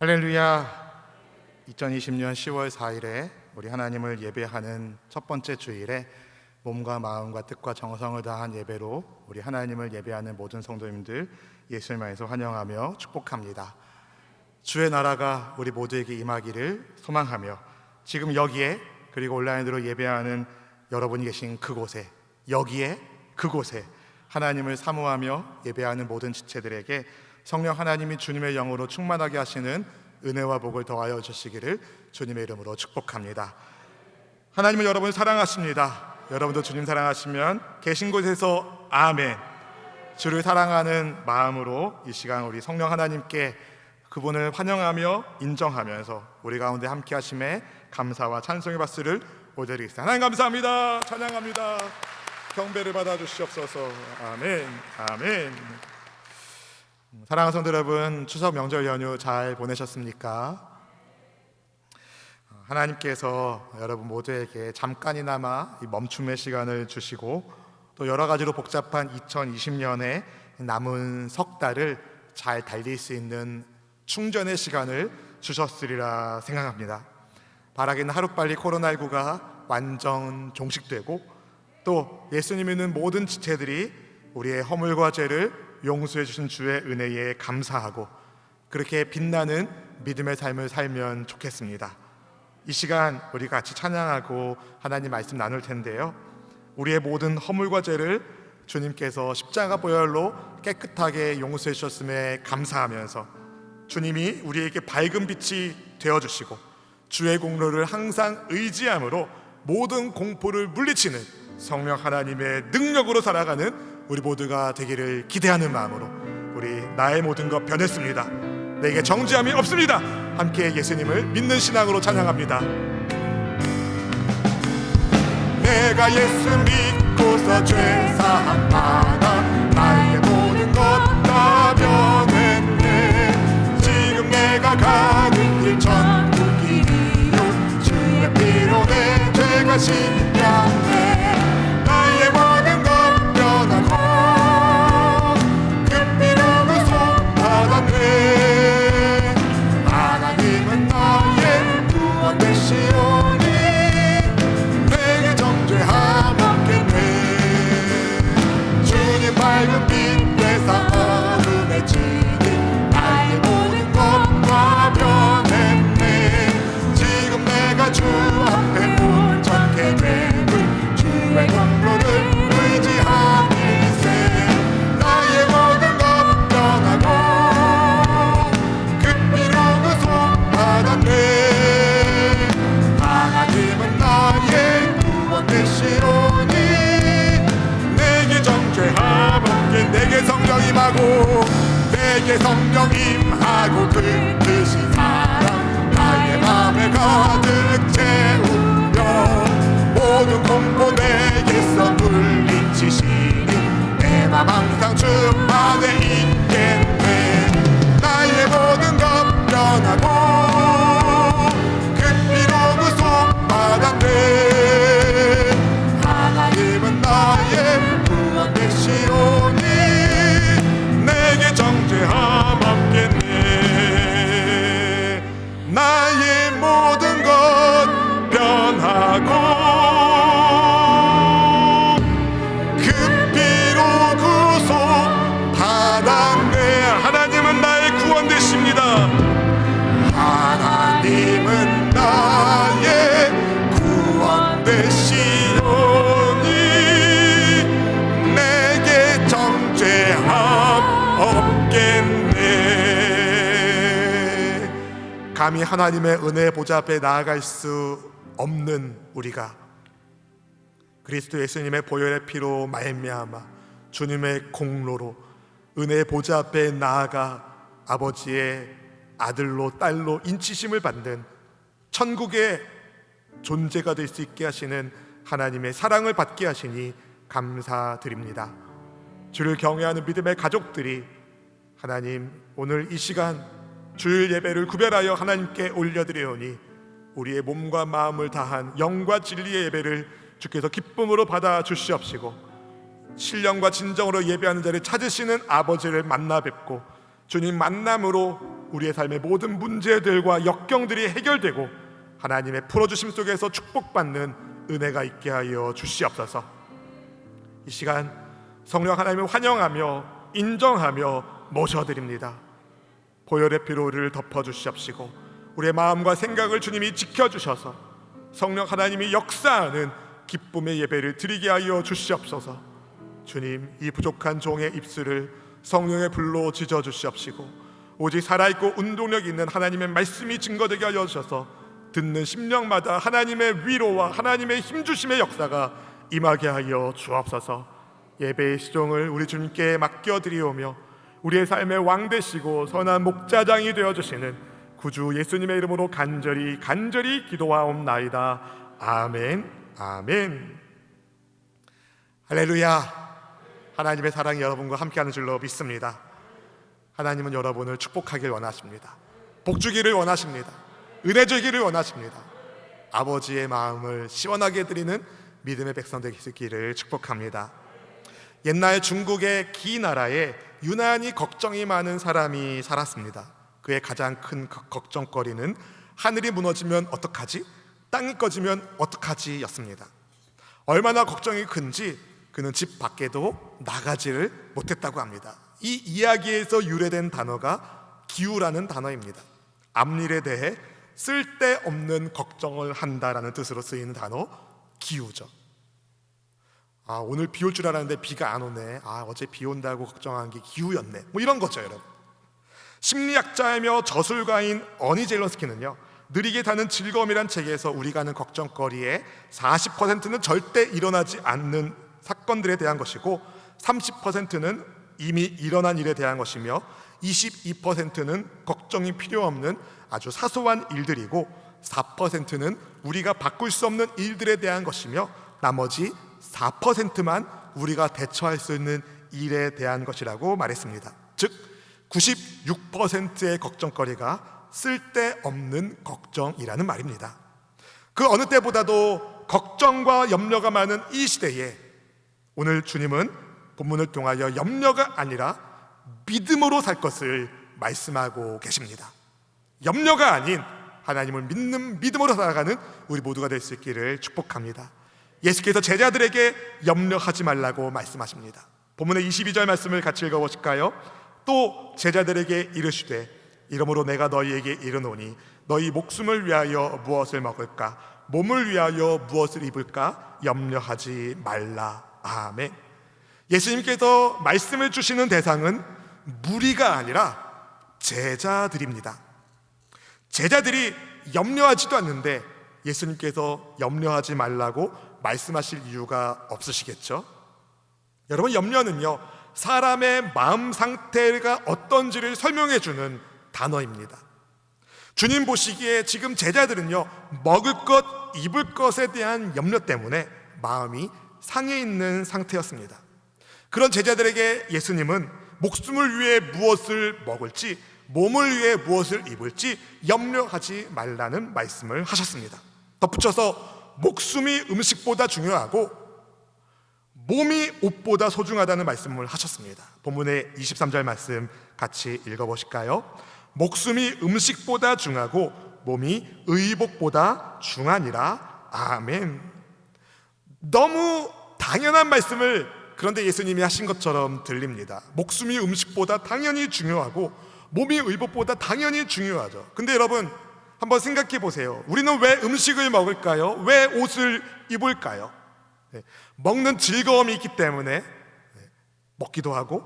할렐루야. 2020년 10월 4일에 우리 하나님을 예배하는 첫 번째 주일에 몸과 마음과 뜻과 정성을 다한 예배로 우리 하나님을 예배하는 모든 성도님들 예수님 안에서 환영하며 축복합니다. 주의 나라가 우리 모두에게 임하기를 소망하며 지금 여기에 그리고 온라인으로 예배하는 여러분이 계신 그곳에 여기에 그곳에 하나님을 사모하며 예배하는 모든 지체들에게 성령 하나님이 주님의 영으로 충만하게 하시는 은혜와 복을 더하여 주시기를 주님의 이름으로 축복합니다. 하나님은 여러분을 사랑하십니다. 여러분도 주님 사랑하시면 계신 곳에서 아멘. 주를 사랑하는 마음으로 이 시간 우리 성령 하나님께 그분을 환영하며 인정하면서 우리 가운데 함께 하심에 감사와 찬송의 박수를 올려드리겠습니다. 하나님 감사합니다. 찬양합니다. 경배를 받아주시옵소서. 아멘. 아멘. 사랑하는 성도 여러분, 추석 명절 연휴 잘 보내셨습니까? 하나님께서 여러분 모두에게 잠깐이나마 이 멈춤의 시간을 주시고 또 여러 가지로 복잡한 2020년에 남은 석 달을 잘 달릴 수 있는 충전의 시간을 주셨으리라 생각합니다. 바라기는 하루빨리 코로나19가 완전 종식되고 또 예수님 믿는 모든 지체들이 우리의 허물과 죄를 용서해 주신 주의 은혜에 감사하고 그렇게 빛나는 믿음의 삶을 살면 좋겠습니다. 이 시간 우리 같이 찬양하고 하나님 말씀 나눌 텐데요, 우리의 모든 허물과 죄를 주님께서 십자가 보혈로 깨끗하게 용서해 주셨음에 감사하면서 주님이 우리에게 밝은 빛이 되어주시고 주의 공로를 항상 의지함으로 모든 공포를 물리치는 성령 하나님의 능력으로 살아가는 우리 모두가 되기를 기대하는 마음으로 우리 나의 모든 것 변했습니다, 내게 정죄함이 없습니다, 함께 예수님을 믿는 신앙으로 찬양합니다. 내가 예수 믿고서 죄사함 받아 나의 모든 것 다 변했네. 지금 내가 가는 길 천국이요 주의 피로 내 죄가 신명해. 나의 모든 것 변하고 그 피로 구속받았네. 하나님은 나의 구원 되시오니 내게 정죄함 없겠네. 주님 밝은 빛 내사 어둠의 지기 나의 모든 것과 변했네. 지금 내가 주 앞에 온전케 되고 주의 공로를 의지하니세. 나의 모든 것 변하고 그 피로 구속받았네. 하나님은 나의 구원 되시오니 내게 정죄함 없게. 내게 성령 임하고 내게 성령 임하고 그 뜻이 사랑 나의 맘에 가득 채우며 모든 공포 내게서 물리치시니 내 맘 항상 주 안에 있겠네. 나의 모든 것 변하고 그 피로 구속받았네. 하나님은 나의 구원 되시오니 내게 정죄함 없겠네. 나의 모든 것 변하고 그 피로 구속받았네. 하나님은 나의 구원 되십니다. 하나님은 나의 구원 되시오니 내게 정죄함 없겠네. 감히 하나님의 은혜의 보좌 앞에 나아갈 수 없는 우리가 그리스도 예수님의 보혈의 피로 말미암아 주님의 공로로 은혜의 보좌 앞에 나아가 아버지의 아들로 딸로 인치심을 받는 천국의 존재가 될 수 있게 하시는 하나님의 사랑을 받게 하시니 감사드립니다. 주를 경외하는 믿음의 가족들이 하나님 오늘 이 시간 주일 예배를 구별하여 하나님께 올려드리오니 우리의 몸과 마음을 다한 영과 진리의 예배를 주께서 기쁨으로 받아 주시옵시고 신령과 진정으로 예배하는 자를 찾으시는 아버지를 만나 뵙고 주님 만남으로 우리의 삶의 모든 문제들과 역경들이 해결되고 하나님의 풀어주심 속에서 축복받는 은혜가 있게 하여 주시옵소서. 이 시간 성령 하나님을 환영하며 인정하며 모셔드립니다. 보혈의 피로 우리를 덮어주시옵시고 우리의 마음과 생각을 주님이 지켜주셔서 성령 하나님이 역사하는 기쁨의 예배를 드리게 하여 주시옵소서. 주님, 이 부족한 종의 입술을 성령의 불로 지져주시옵시고 오직 살아있고 운동력 있는 하나님의 말씀이 증거되게 하여 주셔서 듣는 심령마다 하나님의 위로와 하나님의 힘주심의 역사가 임하게 하여 주옵소서. 예배의 시종을 우리 주님께 맡겨드리오며 우리의 삶의 왕 되시고 선한 목자장이 되어주시는 구주 예수님의 이름으로 간절히 기도하옵나이다. 아멘. 아멘. 할렐루야. 하나님의 사랑이 여러분과 함께하는 줄로 믿습니다. 하나님은 여러분을 축복하길 원하십니다. 복 주기를 원하십니다. 은혜 주기를 원하십니다. 아버지의 마음을 시원하게 드리는 믿음의 백성 되시기를 축복합니다. 옛날 중국의 기 나라에 유난히 걱정이 많은 사람이 살았습니다. 그의 가장 큰 걱정거리는 하늘이 무너지면 어떡하지? 땅이 꺼지면 어떡하지? 였습니다. 얼마나 걱정이 큰지 그는 집 밖에도 나가지를 못했다고 합니다. 이 이야기에서 유래된 단어가 기우라는 단어입니다. 앞일에 대해 쓸데없는 걱정을 한다라는 뜻으로 쓰이는 단어 기우죠. 오늘 비 올 줄 알았는데 비가 안 오네. 어제 비 온다고 걱정한 게 기우였네. 뭐 이런 거죠, 여러분. 심리학자이며 저술가인 어니 젤런스키는요, 느리게 타는 즐거움이란 책에서 우리가 하는 걱정거리의 40%는 절대 일어나지 않는 사건들에 대한 것이고 30%는 이미 일어난 일에 대한 것이며 22%는 걱정이 필요 없는 아주 사소한 일들이고 4%는 우리가 바꿀 수 없는 일들에 대한 것이며 나머지 4%만 우리가 대처할 수 있는 일에 대한 것이라고 말했습니다. 즉 96%의 걱정거리가 쓸데없는 걱정이라는 말입니다. 그 어느 때보다도 걱정과 염려가 많은 이 시대에 오늘 주님은 본문을 통하여 염려가 아니라 믿음으로 살 것을 말씀하고 계십니다. 염려가 아닌 하나님을 믿는 믿음으로 살아가는 우리 모두가 될 수 있기를 축복합니다. 예수께서 제자들에게 염려하지 말라고 말씀하십니다. 본문의 22절 말씀을 같이 읽어보실까요? 또 제자들에게 이르시되 이러므로 내가 너희에게 이르노니 너희 목숨을 위하여 무엇을 먹을까 몸을 위하여 무엇을 입을까 염려하지 말라. 아멘. 예수님께서 말씀을 주시는 대상은 무리가 아니라 제자들입니다. 제자들이 염려하지도 않는데 예수님께서 염려하지 말라고 말씀하실 이유가 없으시겠죠? 여러분, 염려는요 사람의 마음 상태가 어떤지를 설명해 주는 단어입니다. 주님 보시기에 지금 제자들은요 먹을 것, 입을 것에 대한 염려 때문에 마음이 상해 있는 상태였습니다. 그런 제자들에게 예수님은 목숨을 위해 무엇을 먹을지 몸을 위해 무엇을 입을지 염려하지 말라는 말씀을 하셨습니다. 덧붙여서 목숨이 음식보다 중요하고 몸이 옷보다 소중하다는 말씀을 하셨습니다. 본문의 23절 말씀 같이 읽어보실까요? 목숨이 음식보다 중하고 몸이 의복보다 중하니라. 아멘. 너무 당연한 말씀을 그런데 예수님이 하신 것처럼 들립니다. 목숨이 음식보다 당연히 중요하고 몸이 의복보다 당연히 중요하죠. 근데 여러분 한번 생각해 보세요. 우리는 왜 음식을 먹을까요? 왜 옷을 입을까요? 먹는 즐거움이 있기 때문에 먹기도 하고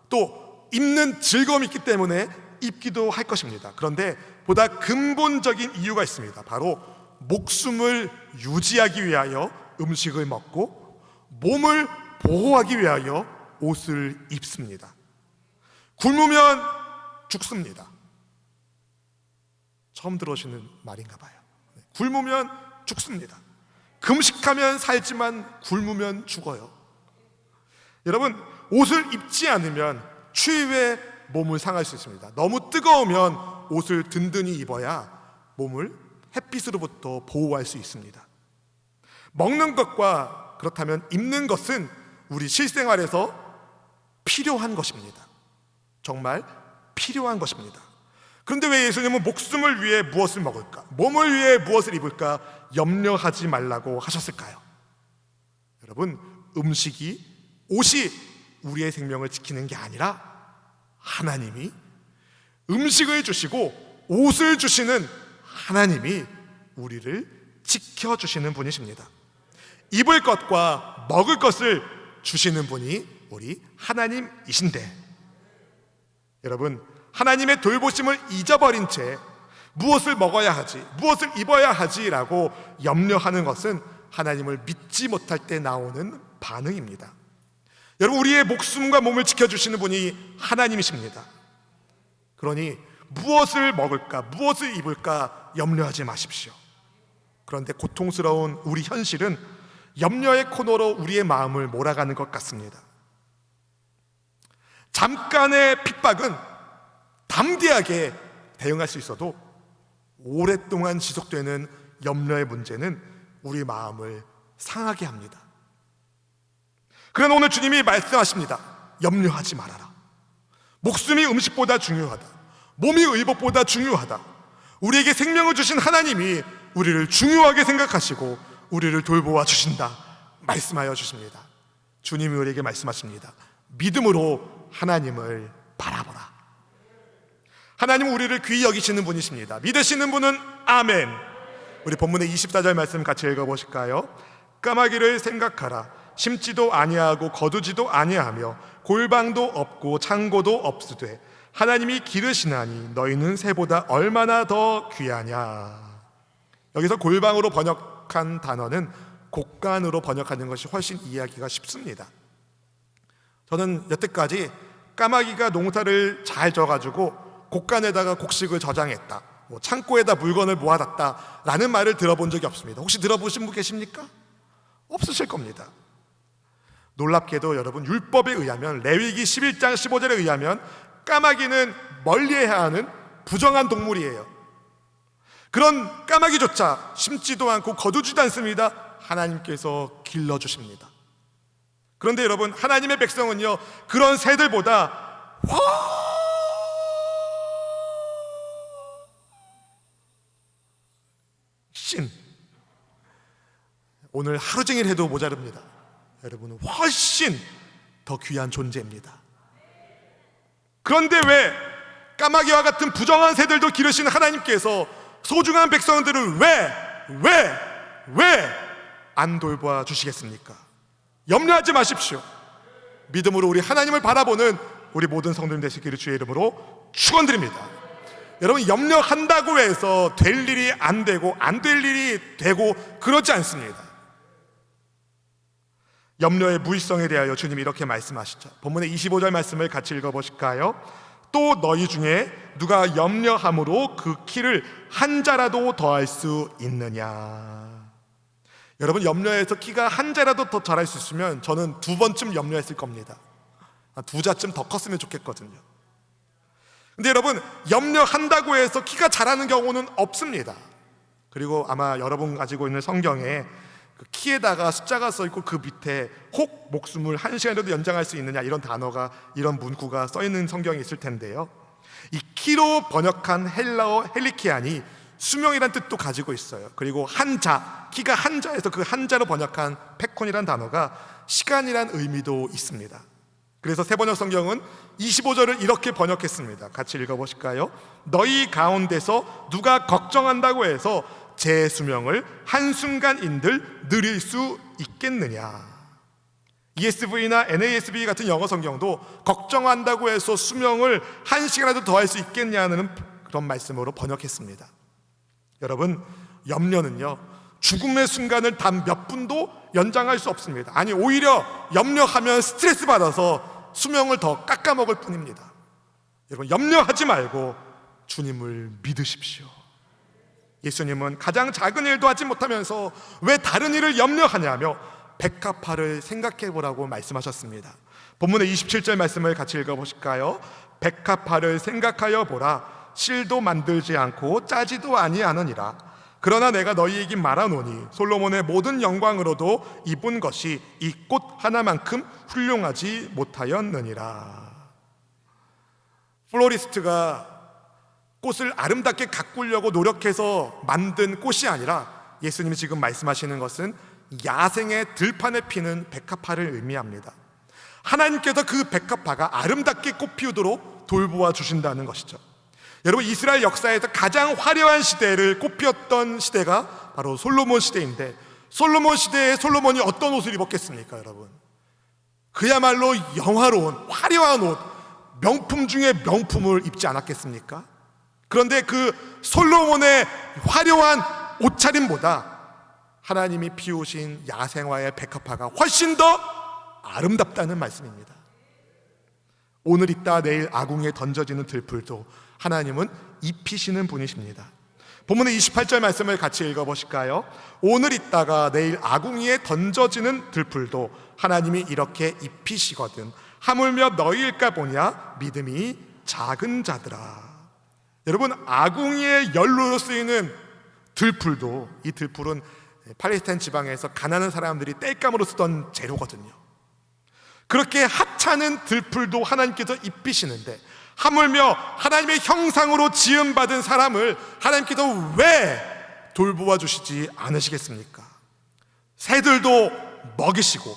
또 입는 즐거움이 있기 때문에 입기도 할 것입니다. 그런데 보다 근본적인 이유가 있습니다. 바로 목숨을 유지하기 위하여 음식을 먹고 몸을 보호하기 위하여 옷을 입습니다. 굶으면 죽습니다. 처음 들으시는 말인가 봐요. 굶으면 죽습니다. 금식하면 살지만 굶으면 죽어요. 여러분, 옷을 입지 않으면 추위에 몸을 상할 수 있습니다. 너무 뜨거우면 옷을 든든히 입어야 몸을 햇빛으로부터 보호할 수 있습니다. 먹는 것과 그렇다면 입는 것은 우리 실생활에서 필요한 것입니다. 정말 필요한 것입니다. 그런데 왜 예수님은 목숨을 위해 무엇을 먹을까, 몸을 위해 무엇을 입을까 염려하지 말라고 하셨을까요? 여러분, 음식이, 옷이 우리의 생명을 지키는 게 아니라 하나님이, 음식을 주시고 옷을 주시는 하나님이 우리를 지켜주시는 분이십니다. 입을 것과 먹을 것을 주시는 분이 우리 하나님이신데, 여러분, 하나님의 돌보심을 잊어버린 채 무엇을 먹어야 하지, 무엇을 입어야 하지라고 염려하는 것은 하나님을 믿지 못할 때 나오는 반응입니다. 여러분, 우리의 목숨과 몸을 지켜주시는 분이 하나님이십니다. 그러니 무엇을 먹을까, 무엇을 입을까 염려하지 마십시오. 그런데 고통스러운 우리 현실은 염려의 코너로 우리의 마음을 몰아가는 것 같습니다. 잠깐의 핍박은 담대하게 대응할 수 있어도 오랫동안 지속되는 염려의 문제는 우리 마음을 상하게 합니다. 그러나 오늘 주님이 말씀하십니다. 염려하지 말아라. 목숨이 음식보다 중요하다. 몸이 의복보다 중요하다. 우리에게 생명을 주신 하나님이 우리를 중요하게 생각하시고 우리를 돌보아 주신다 말씀하여 주십니다. 주님이 우리에게 말씀하십니다. 믿음으로 하나님을 바라보라. 하나님은 우리를 귀히 여기시는 분이십니다. 믿으시는 분은 아멘. 우리 본문의 24절 말씀 같이 읽어보실까요? 까마귀를 생각하라. 심지도 아니하고 거두지도 아니하며 골방도 없고 창고도 없으되 하나님이 기르시나니 너희는 새보다 얼마나 더 귀하냐. 여기서 골방으로 번역한 단어는 곡간으로 번역하는 것이 훨씬 이해하기가 쉽습니다. 저는 여태까지 까마귀가 농사를 잘 져가지고 곡간에다가 곡식을 저장했다, 창고에다 물건을 모아놨다 라는 말을 들어본 적이 없습니다. 혹시 들어보신 분 계십니까? 없으실 겁니다. 놀랍게도 여러분, 율법에 의하면, 레위기 11장 15절에 의하면 까마귀는 멀리해야 하는 부정한 동물이에요. 그런 까마귀조차 심지도 않고 거두지도 않습니다. 하나님께서 길러주십니다. 그런데 여러분, 하나님의 백성은요, 그런 새들보다 훨씬, 오늘 하루 종일 해도 모자릅니다. 여러분은 훨씬 더 귀한 존재입니다. 그런데 왜 까마귀와 같은 부정한 새들도 기르시는 하나님께서 소중한 백성들을 왜 안 돌봐 주시겠습니까? 염려하지 마십시오. 믿음으로 우리 하나님을 바라보는 우리 모든 성도님 되시기를 주의 이름으로 축원드립니다. 여러분, 염려한다고 해서 될 일이 안 되고 안 될 일이 되고 그러지 않습니다. 염려의 무의성에 대하여 주님이 이렇게 말씀하시죠. 본문의 25절 말씀을 같이 읽어보실까요? 또 너희 중에 누가 염려함으로 그 키를 한 자라도 더할 수 있느냐. 여러분, 염려해서 키가 한 자라도 더 자랄 수 있으면 저는 2번쯤 염려했을 겁니다. 2자쯤 더 컸으면 좋겠거든요. 근데 여러분, 염려한다고 해서 키가 자라는 경우는 없습니다. 그리고 아마 여러분 가지고 있는 성경에 그 키에다가 숫자가 써있고 그 밑에 혹 목숨을 1시간이라도 연장할 수 있느냐, 이런 단어가, 이런 문구가 써있는 성경이 있을 텐데요, 이 키로 번역한 헬라어 헬리키안이 수명이란 뜻도 가지고 있어요. 그리고 한자, 키가 한자에서 그 한자로 번역한 페콘이란 단어가 시간이란 의미도 있습니다. 그래서 새번역 성경은 25절을 이렇게 번역했습니다. 같이 읽어보실까요? 너희 가운데서 누가 걱정한다고 해서 제 수명을 한순간인들 늘릴 수 있겠느냐. ESV나 NASB 같은 영어 성경도 걱정한다고 해서 수명을 1시간이라도 더 할 수 있겠냐는 그런 말씀으로 번역했습니다. 여러분, 염려는요, 죽음의 순간을 단 몇 분도 연장할 수 없습니다. 아니, 오히려 염려하면 스트레스 받아서 수명을 더 깎아먹을 뿐입니다. 여러분, 염려하지 말고 주님을 믿으십시오. 예수님은 가장 작은 일도 하지 못하면서 왜 다른 일을 염려하냐며 백합화를 생각해보라고 말씀하셨습니다. 본문의 27절 말씀을 같이 읽어보실까요? 백합화를 생각하여 보라. 실도 만들지 않고 짜지도 아니하느니라. 그러나 내가 너희에게 말하노니 솔로몬의 모든 영광으로도 입은 것이 이 꽃 하나만큼 훌륭하지 못하였느니라. 플로리스트가 꽃을 아름답게 가꾸려고 노력해서 만든 꽃이 아니라 예수님이 지금 말씀하시는 것은 야생의 들판에 피는 백합화를 의미합니다. 하나님께서 그 백합화가 아름답게 꽃 피우도록 돌보아 주신다는 것이죠. 여러분, 이스라엘 역사에서 가장 화려한 시대를 꽃피웠던 시대가 바로 솔로몬 시대인데, 솔로몬 시대에 솔로몬이 어떤 옷을 입었겠습니까, 여러분? 그야말로 영화로운 화려한 옷, 명품 중에 명품을 입지 않았겠습니까? 그런데 그 솔로몬의 화려한 옷차림보다 하나님이 피우신 야생화의 백합화가 훨씬 더 아름답다는 말씀입니다. 오늘 있다 내일 아궁이에 던져지는 들풀도 하나님은 입히시는 분이십니다. 본문의 28절 말씀을 같이 읽어보실까요? 오늘 있다가 내일 아궁이에 던져지는 들풀도 하나님이 이렇게 입히시거든 하물며 너희일까 보냐 믿음이 작은 자들아. 여러분, 아궁이의 연료로 쓰이는 들풀도, 이 들풀은 팔레스타인 지방에서 가난한 사람들이 땔감으로 쓰던 재료거든요. 그렇게 하찮은 들풀도 하나님께서 입히시는데, 하물며 하나님의 형상으로 지음받은 사람을 하나님께서 왜 돌보아 주시지 않으시겠습니까? 새들도 먹이시고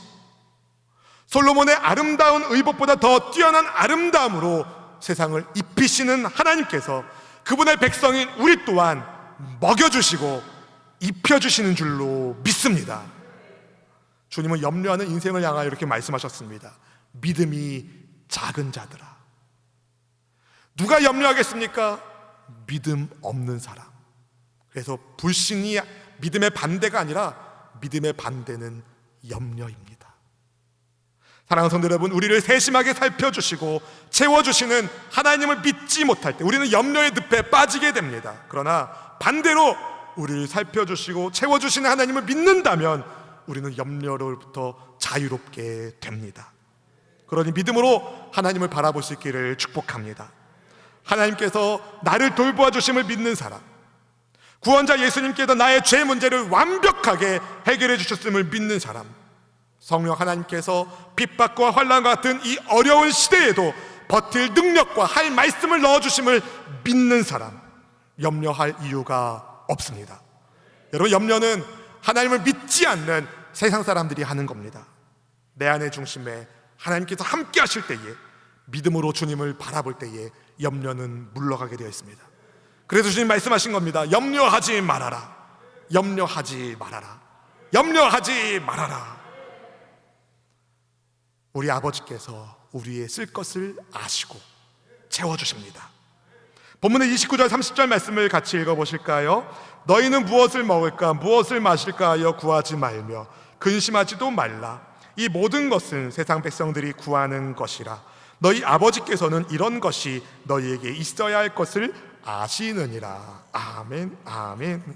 솔로몬의 아름다운 의복보다 더 뛰어난 아름다움으로 세상을 입히시는 하나님께서 그분의 백성인 우리 또한 먹여주시고 입혀주시는 줄로 믿습니다. 주님은 염려하는 인생을 향하여 이렇게 말씀하셨습니다. 믿음이 작은 자들아. 누가 염려하겠습니까? 믿음 없는 사람. 그래서 불신이 믿음의 반대가 아니라 믿음의 반대는 염려입니다. 사랑하는 성도 여러분, 우리를 세심하게 살펴주시고 채워주시는 하나님을 믿지 못할 때 우리는 염려의 늪에 빠지게 됩니다. 그러나 반대로 우리를 살펴주시고 채워주시는 하나님을 믿는다면 우리는 염려로부터 자유롭게 됩니다. 그러니 믿음으로 하나님을 바라볼 수 있기를 축복합니다. 하나님께서 나를 돌보아 주심을 믿는 사람, 구원자 예수님께서 나의 죄 문제를 완벽하게 해결해 주셨음을 믿는 사람, 성령 하나님께서 핍박과 환난과 같은 이 어려운 시대에도 버틸 능력과 할 말씀을 넣어주심을 믿는 사람, 염려할 이유가 없습니다. 여러분, 염려는 하나님을 믿지 않는 세상 사람들이 하는 겁니다. 내 안의 중심에 하나님께서 함께 하실 때에, 믿음으로 주님을 바라볼 때에 염려는 물러가게 되어 있습니다. 그래서 주님 말씀하신 겁니다. 염려하지 말아라. 염려하지 말아라. 염려하지 말아라. 우리 아버지께서 우리의 쓸 것을 아시고 채워주십니다. 본문의 29절 30절 말씀을 같이 읽어보실까요? 너희는 무엇을 먹을까 무엇을 마실까 하여 구하지 말며 근심하지도 말라. 이 모든 것은 세상 백성들이 구하는 것이라. 너희 아버지께서는 이런 것이 너희에게 있어야 할 것을 아시느니라. 아멘, 아멘.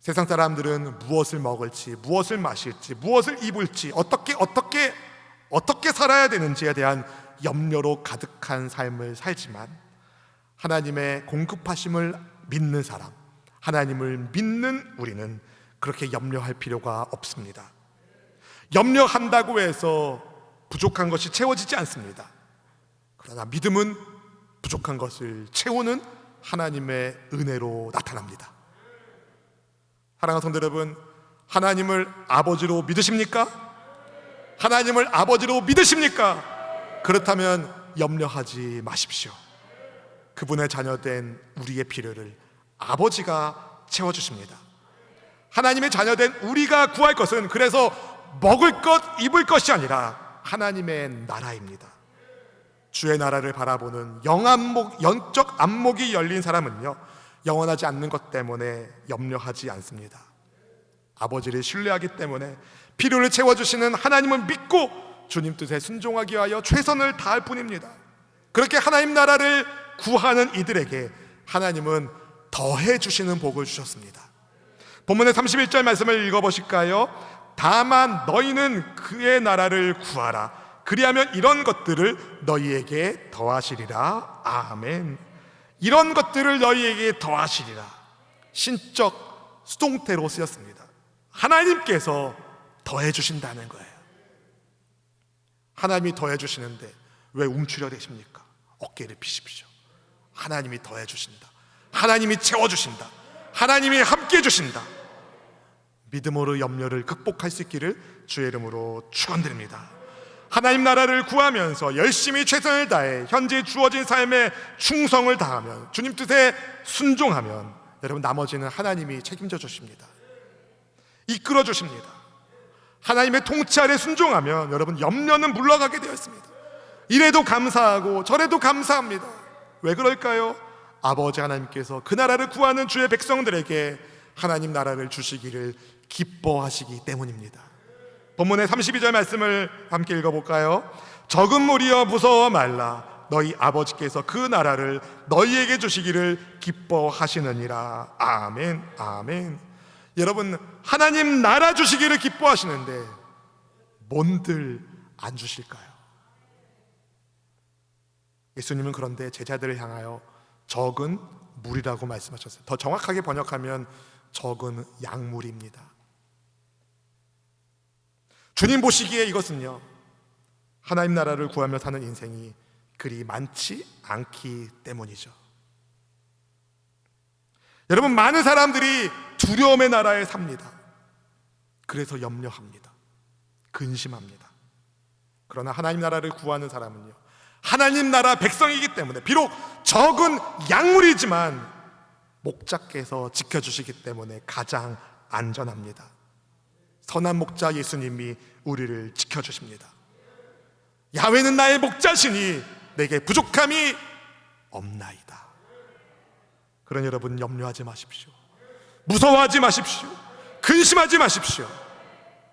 세상 사람들은 무엇을 먹을지, 무엇을 마실지, 무엇을 입을지, 어떻게 살아야 되는지에 대한 염려로 가득한 삶을 살지만, 하나님의 공급하심을 믿는 사람, 하나님을 믿는 우리는 그렇게 염려할 필요가 없습니다. 염려한다고 해서 부족한 것이 채워지지 않습니다. 그러나 믿음은 부족한 것을 채우는 하나님의 은혜로 나타납니다. 사랑하는 성도 여러분, 하나님을 아버지로 믿으십니까? 하나님을 아버지로 믿으십니까? 그렇다면 염려하지 마십시오. 그분의 자녀된 우리의 필요를 아버지가 채워주십니다. 하나님의 자녀된 우리가 구할 것은 그래서 먹을 것, 입을 것이 아니라 하나님의 나라입니다. 주의 나라를 바라보는 영적 안목이 열린 사람은요, 영원하지 않는 것 때문에 염려하지 않습니다. 아버지를 신뢰하기 때문에 필요를 채워주시는 하나님을 믿고 주님 뜻에 순종하기 위하여 최선을 다할 뿐입니다. 그렇게 하나님 나라를 구하는 이들에게 하나님은 더해주시는 복을 주셨습니다. 본문의 31절 말씀을 읽어보실까요? 다만 너희는 그의 나라를 구하라. 그리하면 이런 것들을 너희에게 더하시리라. 아멘. 이런 것들을 너희에게 더하시리라. 신적 수동태로 쓰였습니다. 하나님께서 더해주신다는 거예요. 하나님이 더해주시는데 왜 움츠려 대십니까? 어깨를 피십시오. 하나님이 더해 주신다. 하나님이 채워 주신다. 하나님이 함께 해 주신다. 믿음으로 염려를 극복할 수 있기를 주의 이름으로 축원드립니다. 하나님 나라를 구하면서 열심히 최선을 다해 현재 주어진 삶에 충성을 다하면, 주님 뜻에 순종하면 여러분 나머지는 하나님이 책임져 주십니다. 이끌어 주십니다. 하나님의 통치 아래 순종하면 여러분 염려는 물러가게 되어 있습니다. 이래도 감사하고 저래도 감사합니다. 왜 그럴까요? 아버지 하나님께서 그 나라를 구하는 주의 백성들에게 하나님 나라를 주시기를 기뻐하시기 때문입니다. 본문의 32절 말씀을 함께 읽어볼까요? 적은 무리여 무서워 말라. 너희 아버지께서 그 나라를 너희에게 주시기를 기뻐하시느니라. 아멘, 아멘. 여러분, 하나님 나라 주시기를 기뻐하시는데 뭔들 안 주실까요? 예수님은 그런데 제자들을 향하여 적은 물이라고 말씀하셨어요. 더 정확하게 번역하면 적은 약물입니다. 주님 보시기에 이것은요, 하나님 나라를 구하며 사는 인생이 그리 많지 않기 때문이죠. 여러분, 많은 사람들이 두려움의 나라에 삽니다. 그래서 염려합니다. 근심합니다. 그러나 하나님 나라를 구하는 사람은요, 하나님 나라 백성이기 때문에 비록 적은 약물이지만 목자께서 지켜주시기 때문에 가장 안전합니다. 선한 목자 예수님이 우리를 지켜주십니다. 야훼는 나의 목자시니 내게 부족함이 없나이다. 그러니 여러분 염려하지 마십시오. 무서워하지 마십시오. 근심하지 마십시오.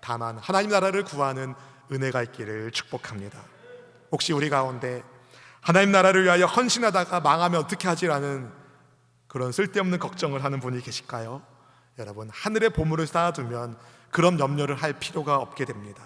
다만 하나님 나라를 구하는 은혜가 있기를 축복합니다. 혹시 우리 가운데 하나님 나라를 위하여 헌신하다가 망하면 어떻게 하지라는 그런 쓸데없는 걱정을 하는 분이 계실까요? 여러분, 하늘의 보물을 쌓아두면 그런 염려를 할 필요가 없게 됩니다.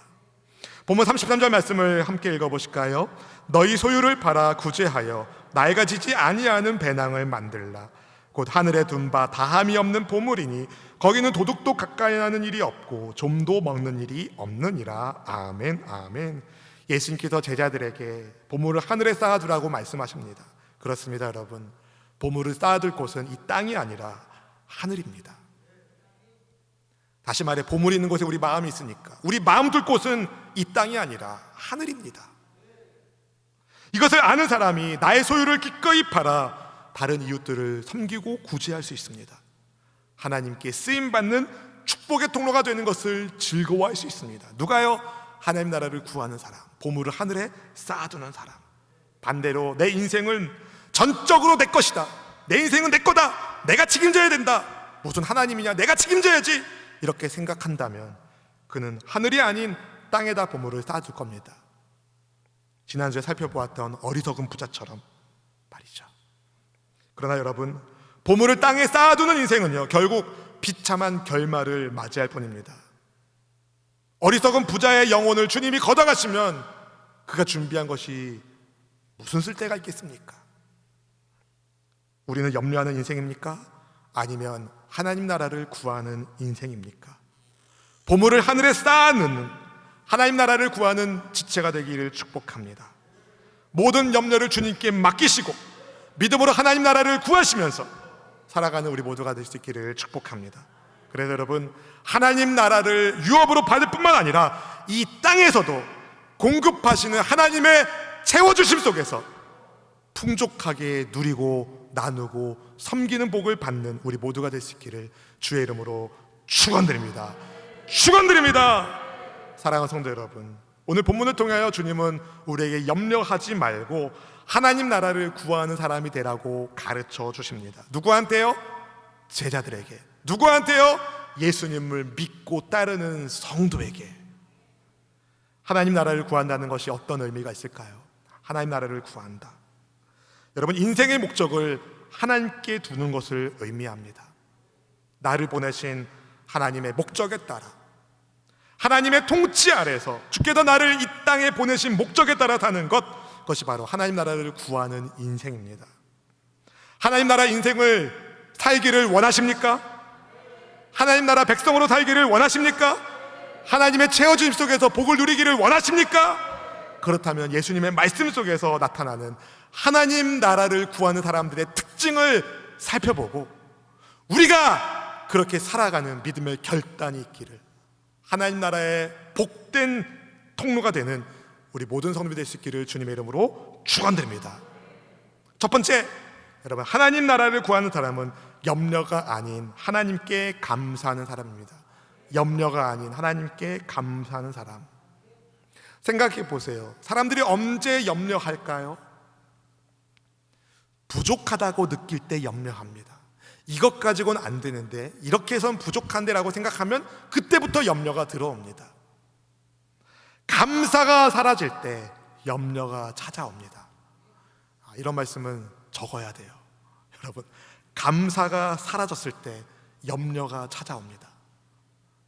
본문 33절 말씀을 함께 읽어보실까요? 너희 소유를 팔아 구제하여 낡아지지 아니하는 배낭을 만들라. 곧 하늘에 둔 바 다함이 없는 보물이니 거기는 도둑도 가까이 하는 일이 없고 좀도 먹는 일이 없느니라. 아멘, 아멘. 예수님께서 제자들에게 보물을 하늘에 쌓아두라고 말씀하십니다. 그렇습니다, 여러분. 보물을 쌓아둘 곳은 이 땅이 아니라 하늘입니다. 다시 말해, 보물이 있는 곳에 우리 마음이 있으니까 우리 마음 둘 곳은 이 땅이 아니라 하늘입니다. 이것을 아는 사람이 나의 소유를 기꺼이 팔아 다른 이웃들을 섬기고 구제할 수 있습니다. 하나님께 쓰임받는 축복의 통로가 되는 것을 즐거워할 수 있습니다. 누가요? 하나님 나라를 구하는 사람, 보물을 하늘에 쌓아두는 사람. 반대로 내 인생은 전적으로 내 것이다, 내 인생은 내 거다, 내가 책임져야 된다, 무슨 하나님이냐, 내가 책임져야지, 이렇게 생각한다면 그는 하늘이 아닌 땅에다 보물을 쌓아둘 겁니다. 지난주에 살펴보았던 어리석은 부자처럼 말이죠. 그러나 여러분, 보물을 땅에 쌓아두는 인생은요, 결국 비참한 결말을 맞이할 뿐입니다. 어리석은 부자의 영혼을 주님이 걷어가시면 그가 준비한 것이 무슨 쓸데가 있겠습니까? 우리는 염려하는 인생입니까? 아니면 하나님 나라를 구하는 인생입니까? 보물을 하늘에 쌓아놓는 하나님 나라를 구하는 지체가 되기를 축복합니다. 모든 염려를 주님께 맡기시고 믿음으로 하나님 나라를 구하시면서 살아가는 우리 모두가 될 수 있기를 축복합니다. 그래서 여러분, 하나님 나라를 유업으로 받을 뿐만 아니라 이 땅에서도 공급하시는 하나님의 채워주심 속에서 풍족하게 누리고 나누고 섬기는 복을 받는 우리 모두가 될 수 있기를 주의 이름으로 축원드립니다. 축원드립니다. 사랑하는 성도 여러분, 오늘 본문을 통하여 주님은 우리에게 염려하지 말고 하나님 나라를 구하는 사람이 되라고 가르쳐 주십니다. 누구한테요? 제자들에게. 누구한테요? 예수님을 믿고 따르는 성도에게. 하나님 나라를 구한다는 것이 어떤 의미가 있을까요? 하나님 나라를 구한다, 여러분, 인생의 목적을 하나님께 두는 것을 의미합니다. 나를 보내신 하나님의 목적에 따라, 하나님의 통치 아래서 주께서 나를 이 땅에 보내신 목적에 따라 사는 그것이 바로 하나님 나라를 구하는 인생입니다. 하나님 나라 인생을 살기를 원하십니까? 하나님 나라 백성으로 살기를 원하십니까? 하나님의 채워주심 속에서 복을 누리기를 원하십니까? 그렇다면 예수님의 말씀 속에서 나타나는 하나님 나라를 구하는 사람들의 특징을 살펴보고 우리가 그렇게 살아가는 믿음의 결단이 있기를, 하나님 나라의 복된 통로가 되는 우리 모든 성도들이 될 수 있기를 주님의 이름으로 축원드립니다. 첫 번째, 여러분, 하나님 나라를 구하는 사람은 염려가 아닌 하나님께 감사하는 사람입니다. 염려가 아닌 하나님께 감사하는 사람. 생각해 보세요. 사람들이 언제 염려할까요? 부족하다고 느낄 때 염려합니다. 이것 가지고는 안 되는데, 이렇게 해서는 부족한데라고 생각하면 그때부터 염려가 들어옵니다. 감사가 사라질 때 염려가 찾아옵니다. 이런 말씀은 적어야 돼요. 여러분, 감사가 사라졌을 때 염려가 찾아옵니다.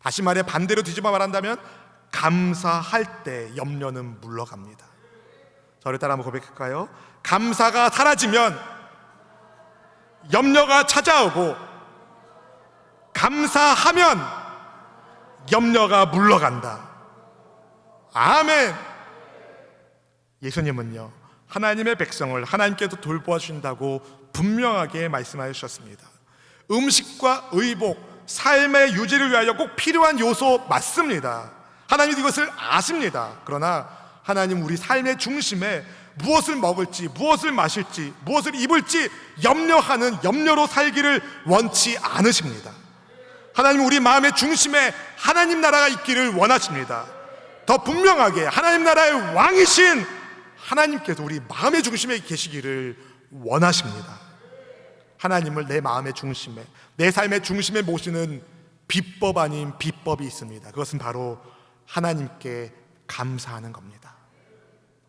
다시 말해 반대로 뒤집어 말한다면 감사할 때 염려는 물러갑니다. 저를 따라 한번 고백할까요? 감사가 사라지면 염려가 찾아오고, 감사하면 염려가 물러간다. 아멘. 예수님은요, 하나님의 백성을 하나님께서 돌보아 주신다고 분명하게 말씀하여 주셨습니다. 음식과 의복, 삶의 유지를 위하여 꼭 필요한 요소 맞습니다. 하나님이 이것을 아십니다. 그러나 하나님 우리 삶의 중심에 무엇을 먹을지, 무엇을 마실지, 무엇을 입을지 염려하는 염려로 살기를 원치 않으십니다. 하나님 우리 마음의 중심에 하나님 나라가 있기를 원하십니다. 더 분명하게 하나님 나라의 왕이신 하나님께서 우리 마음의 중심에 계시기를 원하십니다. 하나님을 내 마음의 중심에, 내 삶의 중심에 모시는 비법 아닌 비법이 있습니다. 그것은 바로 하나님께 감사하는 겁니다.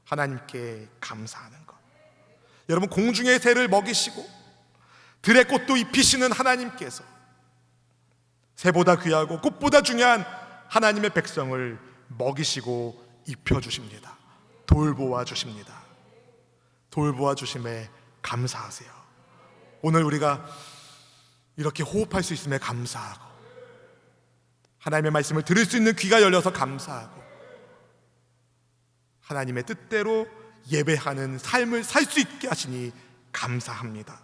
하나님께 감사하는 것. 여러분, 공중의 새를 먹이시고 들의 꽃도 입히시는 하나님께서 새보다 귀하고 꽃보다 중요한 하나님의 백성을 먹이시고 입혀주십니다. 돌보아 주십니다. 돌보아 주심에 감사하세요. 오늘 우리가 이렇게 호흡할 수 있음에 감사하고, 하나님의 말씀을 들을 수 있는 귀가 열려서 감사하고, 하나님의 뜻대로 예배하는 삶을 살 수 있게 하시니 감사합니다.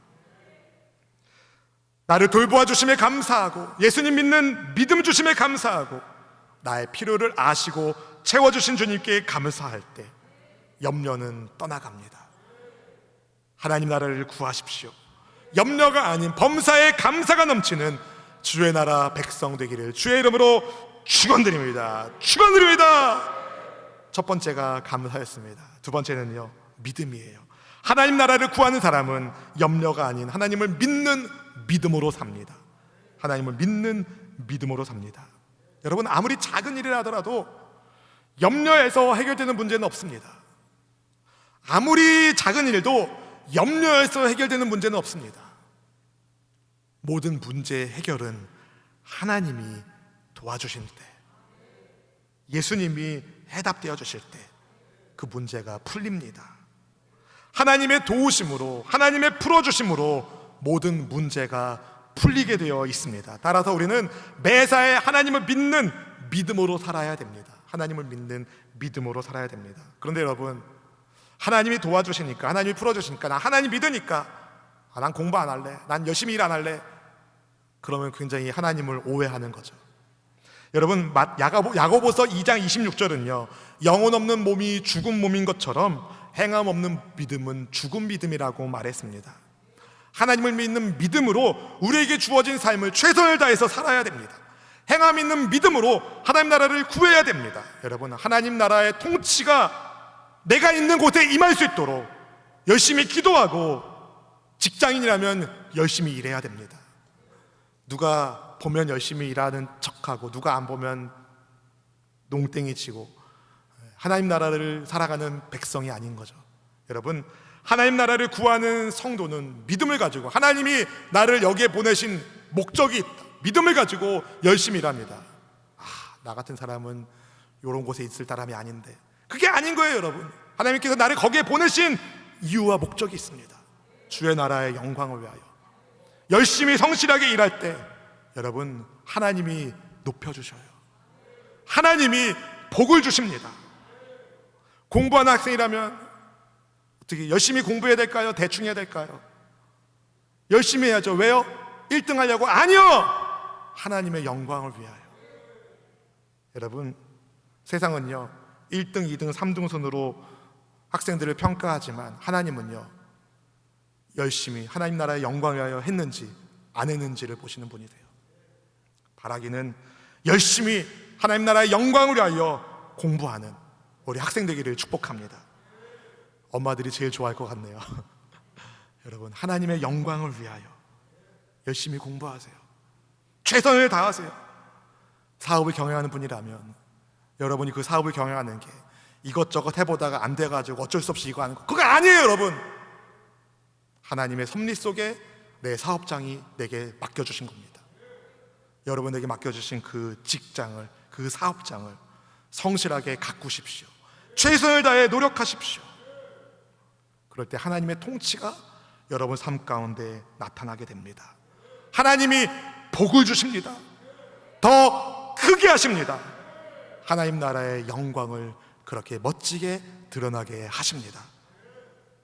나를 돌보아 주심에 감사하고, 예수님 믿는 믿음 주심에 감사하고, 나의 필요를 아시고 채워주신 주님께 감사할 때 염려는 떠나갑니다. 하나님 나라를 구하십시오. 염려가 아닌 범사에 감사가 넘치는 주의 나라 백성 되기를 주의 이름으로 축원드립니다. 축원드립니다. 첫 번째가 감사였습니다. 두 번째는요, 믿음이에요. 하나님 나라를 구하는 사람은 염려가 아닌 하나님을 믿는 믿음으로 삽니다. 하나님을 믿는 믿음으로 삽니다. 여러분, 아무리 작은 일이라 하더라도 염려해서 해결되는 문제는 없습니다. 아무리 작은 일도 염려해서 해결되는 문제는 없습니다. 모든 문제의 해결은 하나님이 도와주실 때, 예수님이 해답되어 주실 때 그 문제가 풀립니다. 하나님의 도우심으로, 하나님의 풀어주심으로 모든 문제가 풀리게 되어 있습니다. 따라서 우리는 매사에 하나님을 믿는 믿음으로 살아야 됩니다. 하나님을 믿는 믿음으로 살아야 됩니다. 그런데 여러분, 하나님이 도와주시니까, 하나님이 풀어주시니까, 나 하나님 믿으니까 난 공부 안 할래, 난 열심히 일 안 할래, 그러면 굉장히 하나님을 오해하는 거죠. 여러분, 야고보서 2장 26절은요, 영혼 없는 몸이 죽은 몸인 것처럼 행함 없는 믿음은 죽은 믿음이라고 말했습니다. 하나님을 믿는 믿음으로 우리에게 주어진 삶을 최선을 다해서 살아야 됩니다. 행함 있는 믿음으로 하나님 나라를 구해야 됩니다. 여러분, 하나님 나라의 통치가 내가 있는 곳에 임할 수 있도록 열심히 기도하고, 직장인이라면 열심히 일해야 됩니다. 누가 보면 열심히 일하는 척하고 누가 안 보면 농땡이 치고 하나님 나라를 살아가는 백성이 아닌 거죠. 여러분, 하나님 나라를 구하는 성도는 믿음을 가지고, 하나님이 나를 여기에 보내신 목적이 있다, 믿음을 가지고 열심히 일합니다. 나 같은 사람은 이런 곳에 있을 사람이 아닌데, 그게 아닌 거예요. 여러분, 하나님께서 나를 거기에 보내신 이유와 목적이 있습니다. 주의 나라의 영광을 위하여 열심히 성실하게 일할 때 여러분, 하나님이 높여주셔요. 하나님이 복을 주십니다. 공부하는 학생이라면 어떻게 열심히 공부해야 될까요? 대충 해야 될까요? 열심히 해야죠. 왜요? 1등 하려고? 아니요! 하나님의 영광을 위하여. 여러분, 세상은요 1등, 2등, 3등 순으로 학생들을 평가하지만 하나님은요 열심히 하나님 나라의 영광을 위하여 했는지 안 했는지를 보시는 분이세요. 바라기는 열심히 하나님 나라의 영광을 위하여 공부하는 우리 학생 되기를 축복합니다. 엄마들이 제일 좋아할 것 같네요. 여러분, 하나님의 영광을 위하여 열심히 공부하세요. 최선을 다하세요. 사업을 경영하는 분이라면 여러분이 그 사업을 경영하는 게 이것저것 해보다가 안 돼가지고 어쩔 수 없이 이거 하는 거, 그거 아니에요. 여러분, 하나님의 섭리 속에 내 사업장이 내게 맡겨주신 겁니다. 여러분에게 맡겨주신 그 직장을, 그 사업장을 성실하게 가꾸십시오. 최선을 다해 노력하십시오. 그럴 때 하나님의 통치가 여러분 삶 가운데 나타나게 됩니다. 하나님이 복을 주십니다. 더 크게 하십니다. 하나님 나라의 영광을 그렇게 멋지게 드러나게 하십니다.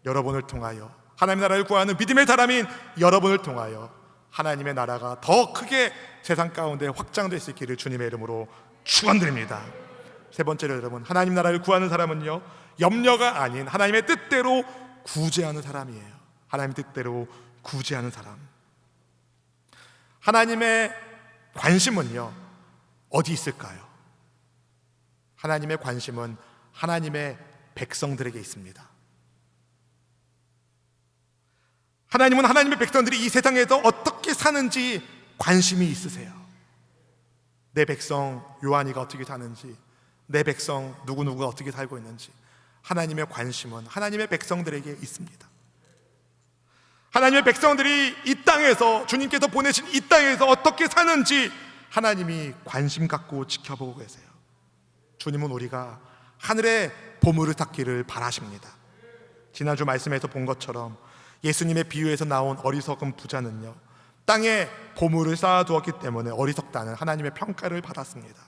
여러분을 통하여, 하나님 나라를 구하는 믿음의 사람인 여러분을 통하여 하나님의 나라가 더 크게 세상 가운데 확장될 수 있기를 주님의 이름으로 축원드립니다. 세 번째로, 여러분, 하나님 나라를 구하는 사람은요 염려가 아닌 하나님의 뜻대로 구제하는 사람이에요. 하나님의 뜻대로 구제하는 사람. 하나님의 관심은요 어디 있을까요? 하나님의 관심은 하나님의 백성들에게 있습니다. 하나님은 하나님의 백성들이 이 세상에서 어떻게 사는지 관심이 있으세요. 내 백성 요한이가 어떻게 사는지, 내 백성 누구누구가 어떻게 살고 있는지, 하나님의 관심은 하나님의 백성들에게 있습니다. 하나님의 백성들이 이 땅에서, 주님께서 보내신 이 땅에서 어떻게 사는지 하나님이 관심 갖고 지켜보고 계세요. 주님은 우리가 하늘의 보물을 찾기를 바라십니다. 지난주 말씀에서 본 것처럼 예수님의 비유에서 나온 어리석은 부자는요 땅에 보물을 쌓아두었기 때문에 어리석다는 하나님의 평가를 받았습니다.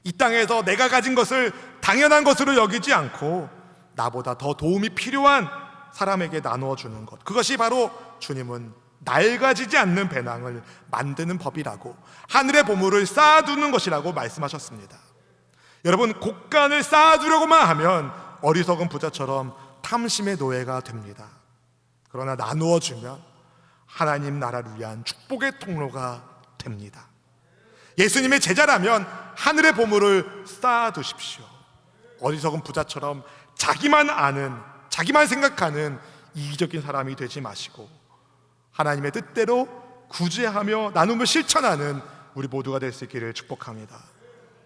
이 땅에서 내가 가진 것을 당연한 것으로 여기지 않고 나보다 더 도움이 필요한 사람에게 나누어 주는 것, 그것이 바로 주님은 낡아지지 않는 배낭을 만드는 법이라고, 하늘의 보물을 쌓아두는 것이라고 말씀하셨습니다. 여러분, 곡간을 쌓아두려고만 하면 어리석은 부자처럼 탐심의 노예가 됩니다. 그러나 나누어 주면 하나님 나라를 위한 축복의 통로가 됩니다. 예수님의 제자라면 하늘의 보물을 쌓아두십시오. 어리석은 부자처럼 자기만 아는, 자기만 생각하는 이기적인 사람이 되지 마시고 하나님의 뜻대로 구제하며 나눔을 실천하는 우리 모두가 될 수 있기를 축복합니다.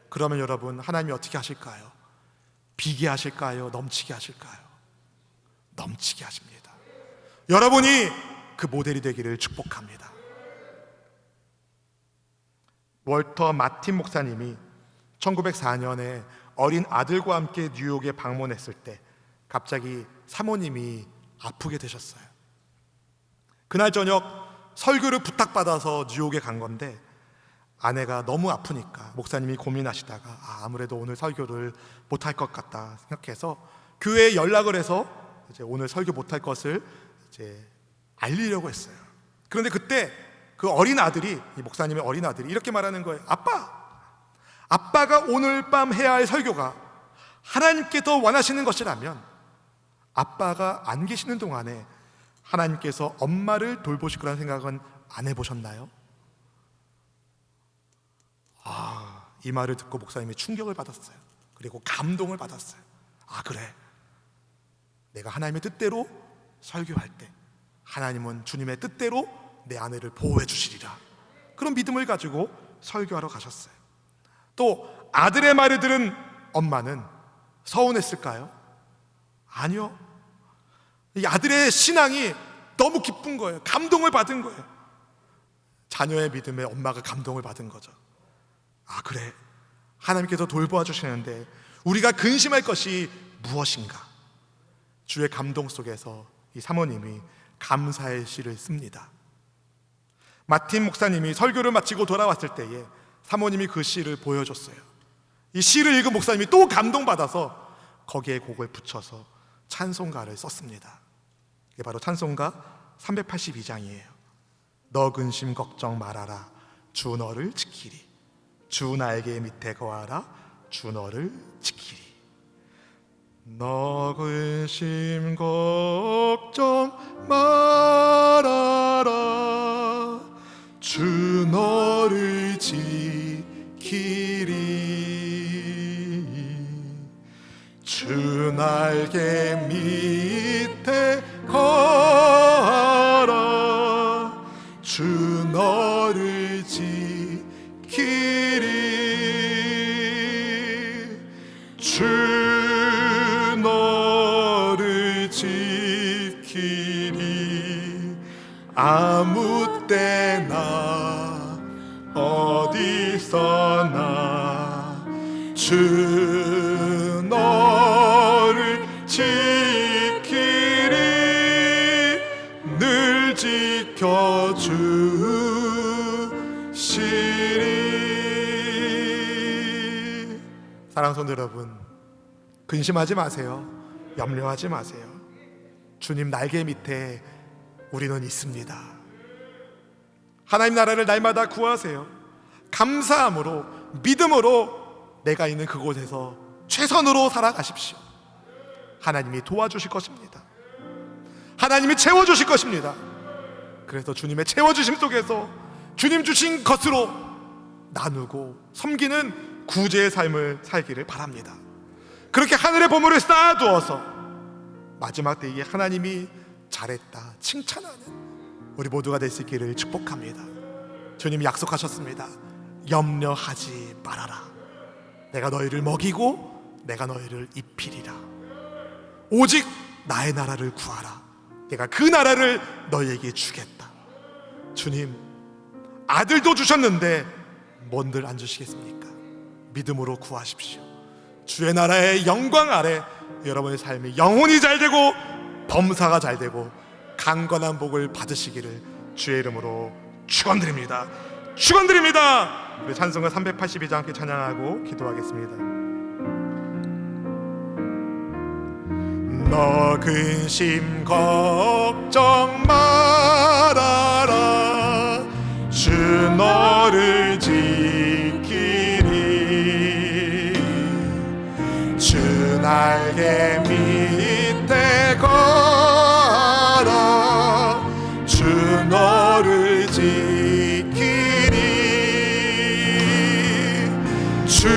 그러면 여러분, 하나님이 어떻게 하실까요? 비게 하실까요? 넘치게 하실까요? 넘치게 하십니다. 여러분이 그 모델이 되기를 축복합니다. 월터 마틴 목사님이 1904년에 어린 아들과 함께 뉴욕에 방문했을 때 갑자기 사모님이 아프게 되셨어요. 그날 저녁 설교를 부탁받아서 뉴욕에 간 건데 아내가 너무 아프니까 목사님이 고민하시다가 아무래도 오늘 설교를 못할 것 같다 생각해서 교회에 연락을 해서 이제 오늘 설교 못할 것을 이제 알리려고 했어요. 그런데 그때 그 어린 아들이, 이 목사님의 어린 아들이 이렇게 말하는 거예요. 아빠가 오늘 밤 해야 할 설교가 하나님께서 원하시는 것이라면 아빠가 안 계시는 동안에 하나님께서 엄마를 돌보실 거라는 생각은 안 해보셨나요? 이 말을 듣고 목사님이 충격을 받았어요. 그리고 감동을 받았어요. 그래, 내가 하나님의 뜻대로 설교할 때 하나님은 주님의 뜻대로 내 아내를 보호해 주시리라. 그런 믿음을 가지고 설교하러 가셨어요. 또 아들의 말을 들은 엄마는 서운했을까요? 아니요. 이 아들의 신앙이 너무 기쁜 거예요. 감동을 받은 거예요. 자녀의 믿음에 엄마가 감동을 받은 거죠. 그래, 하나님께서 돌보아 주시는데 우리가 근심할 것이 무엇인가? 주의 감동 속에서 이 사모님이 감사의 시를 씁니다. 마틴 목사님이 설교를 마치고 돌아왔을 때에 사모님이 그 시를 보여줬어요. 이 시를 읽은 목사님이 또 감동받아서 거기에 곡을 붙여서 찬송가를 썼습니다. 이게 바로 찬송가 382장이에요. 너 근심 걱정 말아라, 주 너를 지키리. 주 날개 밑에 거하라, 주 너를 지키리. 너 근심 걱정 말아라, 주 너를 지키리. 주 날개 밑에 거하라, 주 너를 지키리. 주 너를 지키리. 아무 때나 어디서나 주 너를 지키리. 늘 지켜주시리. 사랑하는 성도 여러분, 근심하지 마세요. 염려하지 마세요. 주님 날개 밑에 우리는 있습니다. 하나님 나라를 날마다 구하세요. 감사함으로, 믿음으로 내가 있는 그곳에서 최선으로 살아가십시오. 하나님이 도와주실 것입니다. 하나님이 채워주실 것입니다. 그래서 주님의 채워주심 속에서 주님 주신 것으로 나누고 섬기는 구제의 삶을 살기를 바랍니다. 그렇게 하늘의 보물을 쌓아두어서 마지막 때에 하나님이 잘했다 칭찬하는 우리 모두가 될 수 있기를 축복합니다. 주님이 약속하셨습니다. 염려하지 말아라. 내가 너희를 먹이고 내가 너희를 입히리라. 오직 나의 나라를 구하라. 내가 그 나라를 너희에게 주겠다. 주님, 아들도 주셨는데 뭔들 안 주시겠습니까? 믿음으로 구하십시오. 주의 나라의 영광 아래 여러분의 삶이 영혼이 잘되고 범사가 잘되고 강건한 복을 받으시기를 주의 이름으로 축원드립니다. 축원드립니다. 우리 찬송가 382장 함께 찬양하고 기도하겠습니다. 너 근심 걱정 말아라, 주 너를 지키리. 주 날개 밑에 거하라, 주 너를 지키리. 주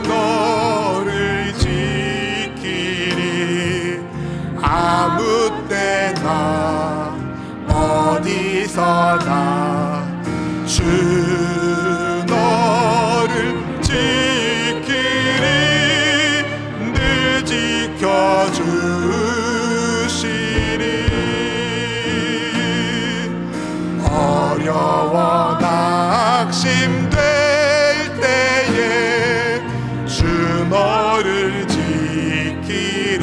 너를 지키리. 아무 때나 어디서나 주 너를 지키리. 늘 지켜주시리. 어려워 낙심될 때에 주 너를 지키리.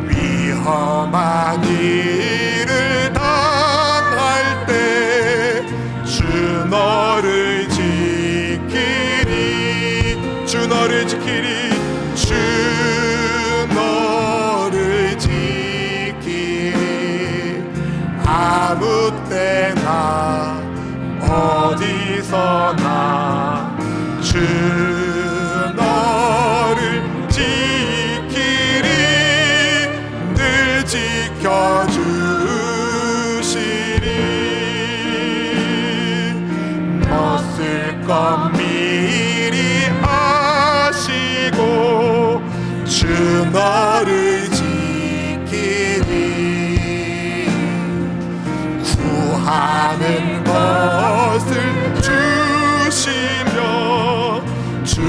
위험한 일을 당할 때 주 너를 지키리. 주 너를 지키리. 주 너를 지키리. 아무 때나 어디서나 주 너를 지키리. 늘 지켜주시리. 벗을 것 미리 아시고 주 너를 지키리. 구하는 것을 주시며 주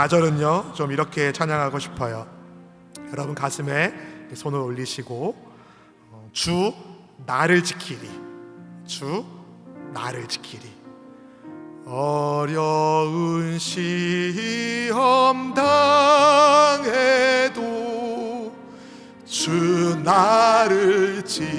4절은요 좀 이렇게 찬양하고 싶어요. 여러분 가슴에 손을 올리시고 주 나를 지키리, 주 나를 지키리. 어려운 시험 당해도 주 나를 지키리.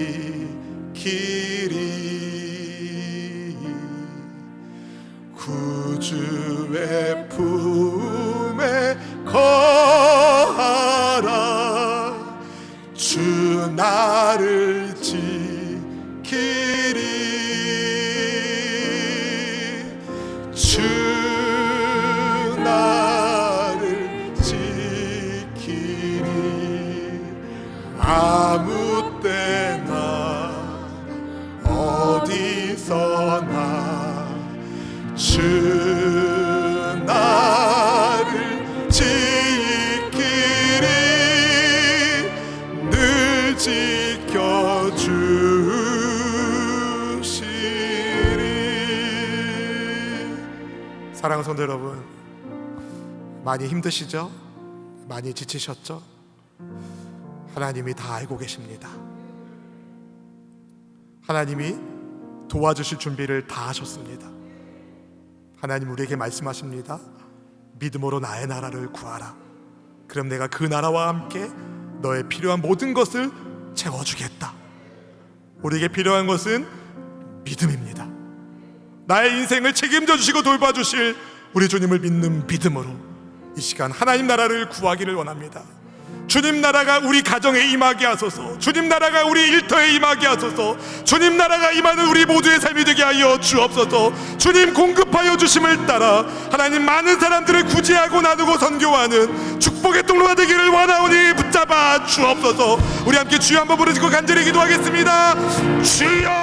구주의 품에 거하라. 주 나를 지키리. 주 나를 지키리. 아무 때나 어디서나 주 나를 지키리. 늘 지켜주시리. 사랑하는 성도 여러분, 많이 힘드시죠? 많이 지치셨죠? 하나님이 다 알고 계십니다. 하나님이 도와주실 준비를 다 하셨습니다. 하나님 우리에게 말씀하십니다. 믿음으로 나의 나라를 구하라. 그럼 내가 그 나라와 함께 너의 필요한 모든 것을 채워주겠다. 우리에게 필요한 것은 믿음입니다. 나의 인생을 책임져 주시고 돌봐주실 우리 주님을 믿는 믿음으로 이 시간 하나님 나라를 구하기를 원합니다. 주님 나라가 우리 가정에 임하게 하소서. 주님 나라가 우리 일터에 임하게 하소서. 주님 나라가 임하는 우리 모두의 삶이 되게 하여 주옵소서. 주님 공급하여 주심을 따라 하나님 많은 사람들을 구제하고 나누고 선교하는 축복의 통로가 되기를 원하오니 붙잡아 주옵소서. 우리 함께 주여 한번 부르시고 간절히 기도하겠습니다. 주여.